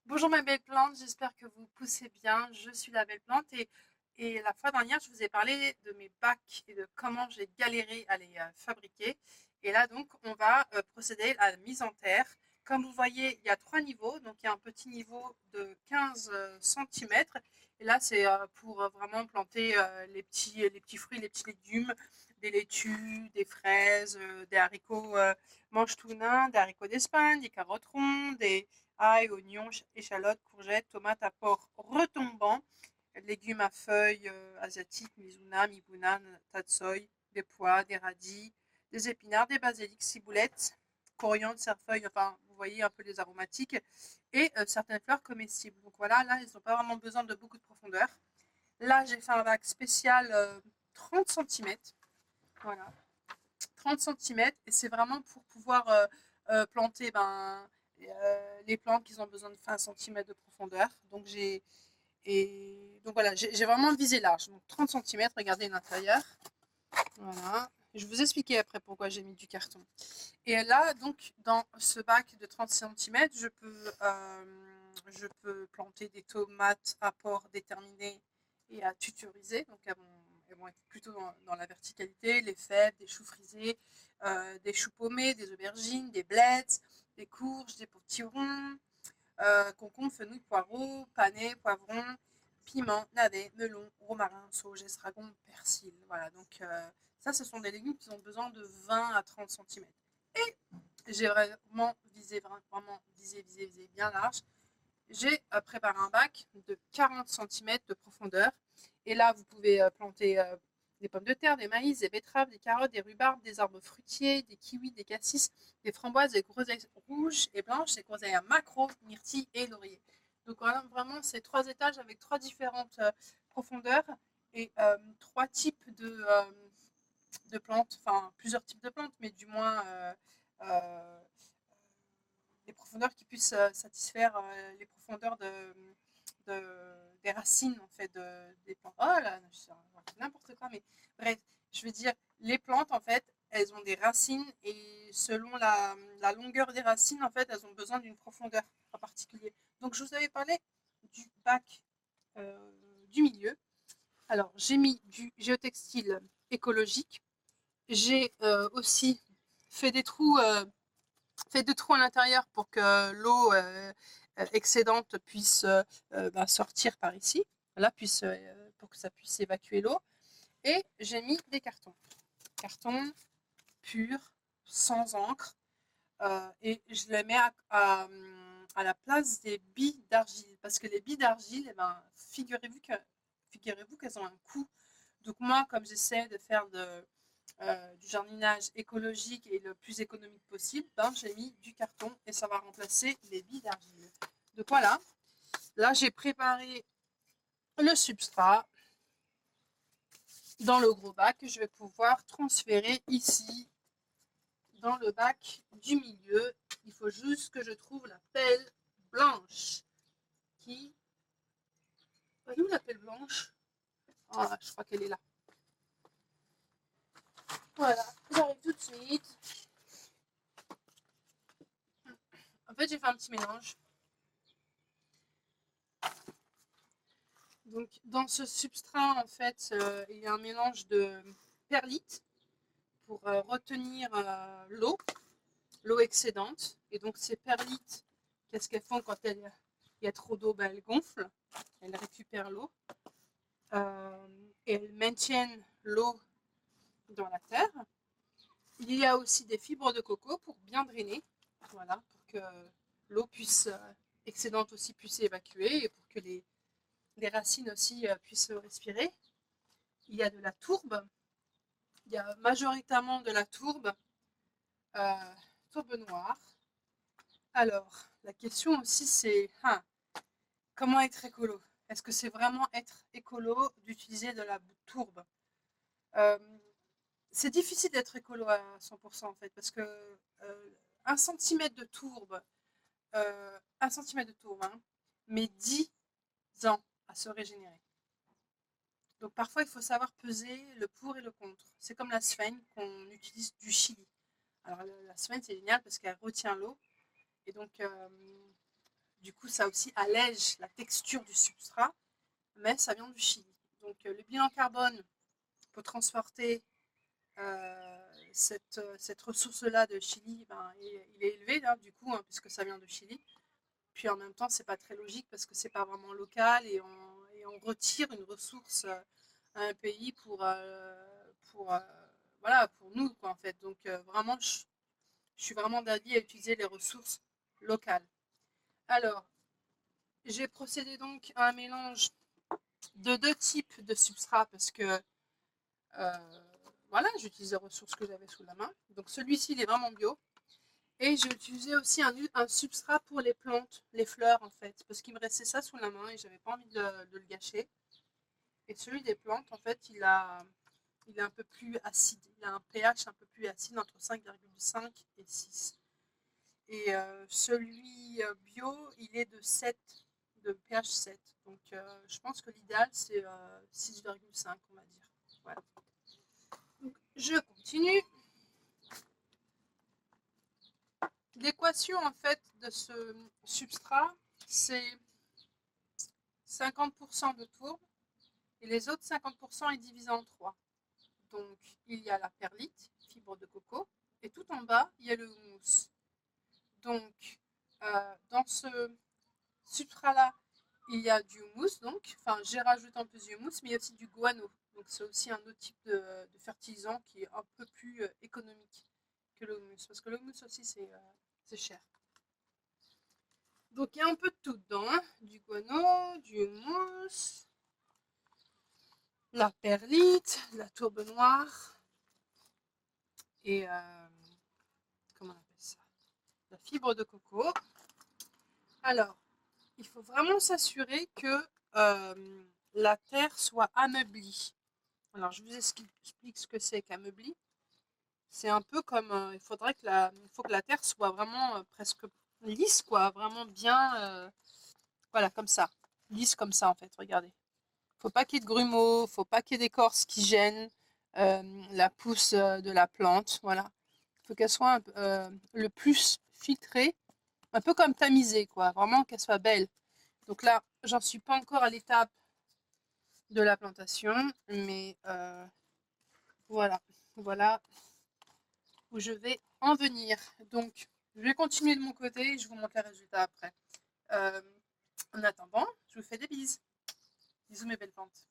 Bonjour ma belle plante, j'espère que vous poussez bien. Je suis la belle plante et la fois dernière, je vous ai parlé de mes bacs et de comment j'ai galéré à les fabriquer. Et là, donc, on va procéder à la mise en terre. Comme vous voyez, il y a trois niveaux. Donc, il y a un petit niveau de 15 cm. Et là, c'est pour vraiment planter les petits fruits, les petits légumes, des laitues, des fraises, des haricots mange-tout nains, des haricots d'Espagne, des carottes rondes, des ail, oignons, échalotes, courgettes, tomates à port retombant, légumes à feuilles asiatiques, mizuna, mibuna, tatsoi, des pois, des radis, des épinards, des basilics, ciboulettes, coriandre, cerfeuil, enfin, vous voyez un peu les aromatiques, et certaines fleurs comestibles. Donc voilà, là, ils n'ont pas vraiment besoin de beaucoup de profondeur. Là, j'ai fait un bac spécial 30 cm. Voilà, 30 cm, et c'est vraiment pour pouvoir planter les plantes qui ont besoin de 20 cm de profondeur. Donc voilà, j'ai vraiment visé large. Donc 30 cm, regardez l'intérieur. Voilà. Je vais vous expliquer après pourquoi j'ai mis du carton. Et là, donc, dans ce bac de 30 cm, je peux planter des tomates à port déterminé et à tuturiser. Donc, elles vont être plutôt dans la verticalité, les fèves, des choux frisés, des choux paumés, des aubergines, des blettes, des courges, des potirons, concombres, fenouil, poireaux, panais, poivrons, piment, navets, melon, romarin, sauge, estragon, persil. Voilà, donc ça, ce sont des légumes qui ont besoin de 20 à 30 cm. Et j'ai vraiment visé bien large. J'ai préparé un bac de 40 cm de profondeur. Et là, vous pouvez planter des pommes de terre, des maïs, des betteraves, des carottes, des rhubarbes, des arbres fruitiers, des kiwis, des cassis, des framboises, des groseilles rouges et blanches, des groseilles à macro, myrtilles et laurier. Donc voilà, vraiment, c'est trois étages avec trois différentes profondeurs et trois types de plantes, enfin plusieurs types de plantes, mais du moins euh, des profondeurs qui puissent satisfaire les profondeurs des racines en fait des plantes. Oh là, n'importe quoi, mais bref, je veux dire, les plantes en fait, elles ont des racines et selon la longueur des racines, en fait, elles ont besoin d'une profondeur en particulier. Donc je vous avais parlé du bac du milieu. Alors j'ai mis du géotextile écologique. J'ai aussi fait des trous à l'intérieur pour que l'eau excédente puisse sortir par ici, là, pour que ça puisse évacuer l'eau. Et j'ai mis des cartons. Cartons purs, sans encre. Et je les mets à la place des billes d'argile. Parce que les billes d'argile, eh ben, figurez-vous qu'elles ont un coût. Donc moi, comme j'essaie de faire du jardinage écologique et le plus économique possible, ben, j'ai mis du carton et ça va remplacer les billes d'argile. Donc voilà, là j'ai préparé le substrat dans le gros bac que je vais pouvoir transférer ici dans le bac du milieu. Il faut juste que je trouve la pelle blanche qui... Où la pelle blanche? Oh, je crois qu'elle est là. Voilà, j'arrive tout de suite. En fait, j'ai fait un petit mélange. Donc, dans ce substrat, en fait, il y a un mélange de perlite pour retenir l'eau excédente. Et donc, ces perlites, qu'est-ce qu'elles font quand il y a trop d'eau? Ben, elles gonflent, elles récupèrent l'eau et elles maintiennent l'eau dans la terre. Il y a aussi des fibres de coco pour bien drainer, voilà, pour que l'eau excédente aussi puisse évacuer et pour que les racines aussi puissent respirer. Il y a de la tourbe. Il y a majoritairement de la tourbe, tourbe noire. Alors, la question aussi, c'est comment être écolo? Est-ce que c'est vraiment être écolo d'utiliser de la tourbe? euh, C'est difficile d'être écolo à 100% en fait, parce que un centimètre de tourbe, 1 cm de tourbe, hein, met 10 ans à se régénérer. Donc parfois, il faut savoir peser le pour et le contre. C'est comme la sphène qu'on utilise du Chili. Alors la sphène, c'est génial parce qu'elle retient l'eau. Et donc, Du coup, ça aussi allège la texture du substrat, mais ça vient du Chili. Donc, le bilan carbone pour transporter cette ressource-là de Chili, ben, il est élevé, là, du coup, hein, puisque ça vient de Chili. Puis en même temps, c'est pas très logique parce que c'est pas vraiment local et on retire une ressource à un pays pour, voilà, pour nous, quoi, en fait. Donc, vraiment, je suis vraiment d'avis à utiliser les ressources locales. Alors, j'ai procédé donc à un mélange de deux types de substrats parce que voilà, j'utilise les ressources que j'avais sous la main. Donc celui-ci, il est vraiment bio. Et j'ai utilisé aussi un substrat pour les plantes, les fleurs en fait, parce qu'il me restait ça sous la main et j'avais pas envie de le gâcher. Et celui des plantes, en fait, il est un peu plus acide. Il a un pH un peu plus acide, entre 5,5 et 6. Et celui bio, il est de 7, de pH 7. Donc je pense que l'idéal, c'est 6,5, on va dire. Voilà. Donc, je continue. L'équation en fait de ce substrat, c'est 50% de tourbe et les autres 50% est divisé en 3. Donc il y a la perlite, fibre de coco, et tout en bas, il y a le houmous. Donc dans ce substrat-là, il y a du houmous, donc, enfin j'ai rajouté un peu de houmous, mais il y a aussi du guano. Donc c'est aussi un autre type de fertilisant qui est un peu plus économique que le houmous, parce que le houmous aussi c'est cher. Donc il y a un peu de tout dedans, hein. Du guano, du houmous, la perlite, la tourbe noire et comment on appelle ça, la fibre de coco. Alors, il faut vraiment s'assurer que la terre soit ameublie. Alors, je vous explique ce que c'est qu'ameublie. C'est un peu comme, il faut que la terre soit vraiment presque lisse, quoi, vraiment bien, voilà, comme ça, lisse comme ça en fait, regardez. Faut pas qu'il y ait de grumeaux, faut pas qu'il y ait d'écorce qui gênent la pousse de la plante, voilà. Il faut qu'elle soit le plus filtrée, un peu comme tamisée, quoi, vraiment qu'elle soit belle. Donc là, j'en suis pas encore à l'étape de la plantation, mais voilà, voilà où je vais en venir. Donc, je vais continuer de mon côté et je vous montre les résultats après. En attendant, je vous fais des bises. Bisous mes belles plantes.